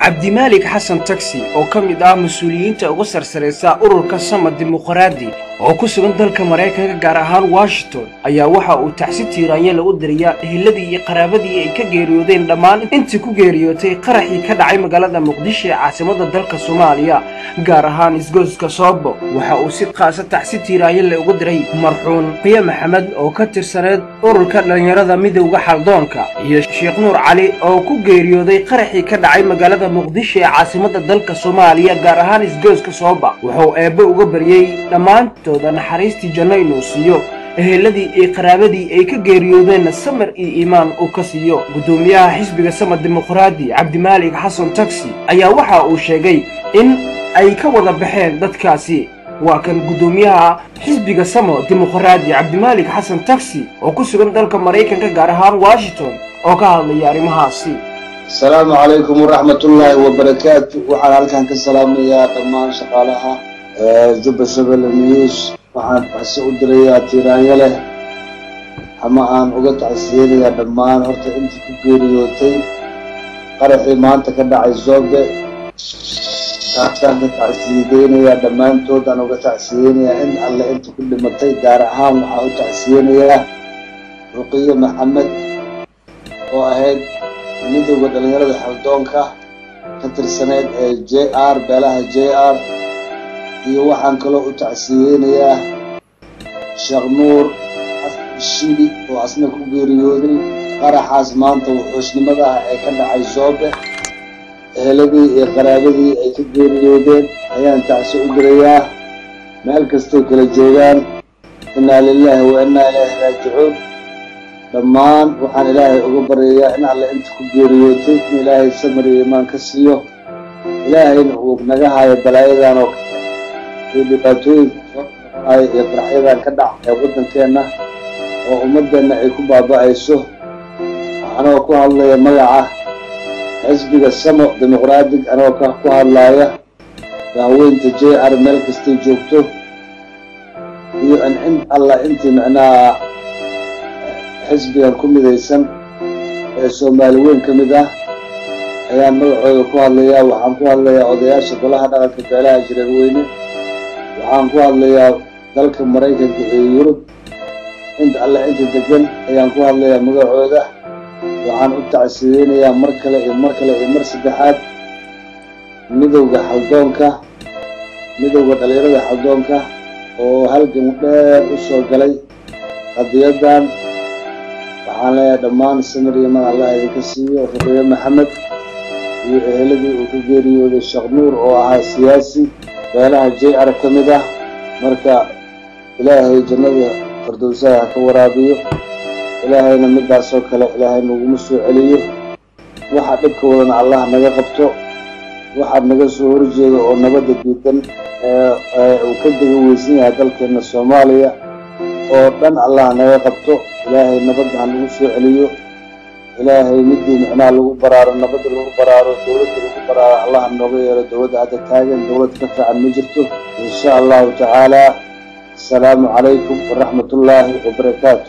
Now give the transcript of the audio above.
cabdimaalik xasan taksi oo ka mid ah mas'uuliyiinta ugu sarsareeya ururka Sama Dimuqraadi oo ku sugan dalka Mareykanka gaar ahaan Washington ayaa waxa uu tacsi tiiraanye lagu dirayaa eheladii iyo qaraabadii ay ka geeriyoodeen dhammaan intii ku geeriyootay qaraxii ka dhacay magaalada Muqdisho ee caasimadda dalka Soomaaliya gaar ahaan isgoyska Soobo. waxa uu si qaas ah tacsi tiiraanye lagu diray marxuun Qiya Maxamed oo ka tirsaneed ururka dhalinyarada midowga xaldoonka iyo Sheekh Nuur Cali oo ku geeriyooday qaraxii ka dhacay magaalada Muqdisho ee caasimadda dalka Soomaaliya gaar ahaan isgoyska Soobo. wuxuu eebbe uga baryay dhammaan naxariistii janno inuu siiyo eheladii iyo qaraabadii ay ka geeriyoodeen samir iyo iimaan uu ka siiyo. gudoomiyaha xisbiga Sama Dimuqraadi cabdimaalik xasan taksi ayaa waxa uu sheegay in ay ka wada baxeen dadkaasi. waa kan gudoomiyaha xisbiga Sama Dimuqraadi cabdimaalik xasan taksi oo ku sugan dalka Mareykanka gaar ahaan Washington oo ka hadlaya arrimahaasi. السلام عليكم ورحمة الله وبركاته. وحنا halkan ka salaamayaa dhammaan shaqaalaha Jubba Shabeelle News. waxaan tacsi u dirayaa tiiraanye leh ama aan uga tacsiyeenayaa dhammaan horta intii ku geeriyootay qaraxii maanta ka dhacay Soobe. taasaan ka tacsiyeenayaa dhammaantood aan uga tacsiyeenayaa in alle inta ku dhimatay gaar ahaan waxaan u tacsiyeenayaa Qiya Maxamed oo ahayd midowga dhalinyarada xaldoonka ka tirsaneed ee JR beelaha JR iyo waxaan kaloo u tacsiyeenayaa Sheekh Nuur Shidi oo asna ku geeriyooday qaraxaas maanta wuxuusnimada ah ee ka dhacay Soobe. eheladii iyo qaraabadii ay ka geeriyoodeen ayaan tacsi u dirayaa meel kastoo kala joogaan. innaa lilaahi wa innaa ilaahi raajicuun. dhammaan waxaan ilaahay uga baryayaa in alle inta ku geeriyootay in ilaahay samir iyo iimaan ka siiyo, ilaahayna uu naga hayo balaayadan oo iyo dhibaatooyinka ay qaraxyadan ka dhacay waddankeena oo ummaddeena ay ku baaba'ayso. anoo ku hadlaya magaca xisbiga Sama Dimuqraadi anoo ku hadlaya haweenka JR meel kastay joogto iyo in alla intii macnaha xisbigan ku midaysan ee Soomaali weyn ka mid ah ayaan magacooda ku hadlayaa. waxaan ku hadlayaa odayaasha golaha dhaqanka beelaha jireer weyne. waxaan ku hadlayaa dalka Mareykanka iyo Yurub inta alle inta degan ayaan ku hadlayaa magacooda. waxaan u tacsiyeenayaa mar kale iyo mar saddexaad midowga xaldoonka midowga dhalinyarada xaldoonka oo halgan dheer u soo galay qadiyadan. waxaan leeyahay dhammaan samir iyo iimaan Allah idinka siiyo. Qiya Maxamed iyo eheladii uu ku geeriyooday Sheekh Nuur oo ahaa siyaasi beelaha JR ka mid ah. marka ilaahay jannada firdawsaha ka waraabiyo, ilaahayna midaasoo kale ilaahay naguma soo celiyo. waxa dhibka wadana Allah naga qabto, waxa naga soo horjeedo oo nabadda diidan uu ka dega weysan yahay dalkeena Soomaaliya oo dhan Allah naga qabto. ilaahay nabadda ha nagu soo celiyo, ilaahay midii macnaa lagu baraaro nabadda lagu baraaro dowladda lagu baraaro Allah nooga yeelo. dowladda hadda taagan dowlad ka fiican ma jirto insha Allahu tacaala. السلام عليكم ورحمة الله وبركاته.